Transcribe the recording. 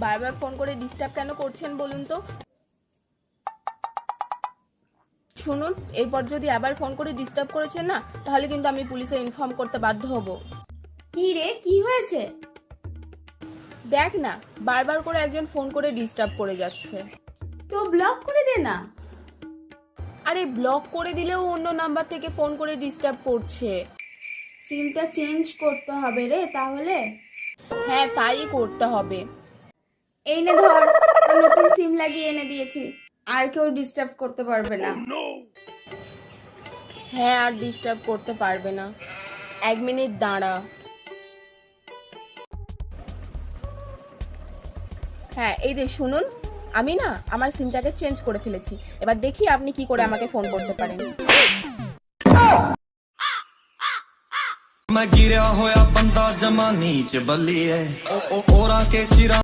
বারবার ফোন করে ডিস্টার্ব কেন করছেন বলুন তো? শুনুন, এরপর যদি আবার ফোন করে ডিস্টার্ব করেছেন না, তাহলে কিন্তু আমি পুলিশে ইনফর্ম করতে বাধ্য হব। কি রে, কি হয়েছে? দেখ না, বারবার করে একজন ফোন করে ডিস্টার্ব করে যাচ্ছে। তো ব্লক করে দে না। আরে ব্লক করে দিলেও অন্য নাম্বার থেকে ফোন করে ডিস্টার্ব করছে। সিমটা চেঞ্জ করতে হবে রে তাহলে। হ্যাঁ, তাই করতে হবে। এই নে ধর, তোর নতুন সিম লাগিয়ে এনে দিয়েছি, আর কেউ ডিস্টার্ব করতে পারবে না। হ্যাঁ, আর ডিস্টার্ব করতে পারবে না। 1 মিনিট দাঁড়া। হ্যাঁ, এই যে শুনুন, আমি না আমার সিমটাকে চেঞ্জ করে ফেলেছি। এবার দেখি আপনি কি করে আমাকে ফোন করতে পারেন। मैं गिरया होया बंदा जमा नीच बल्ली है ओ ओरा के सिरा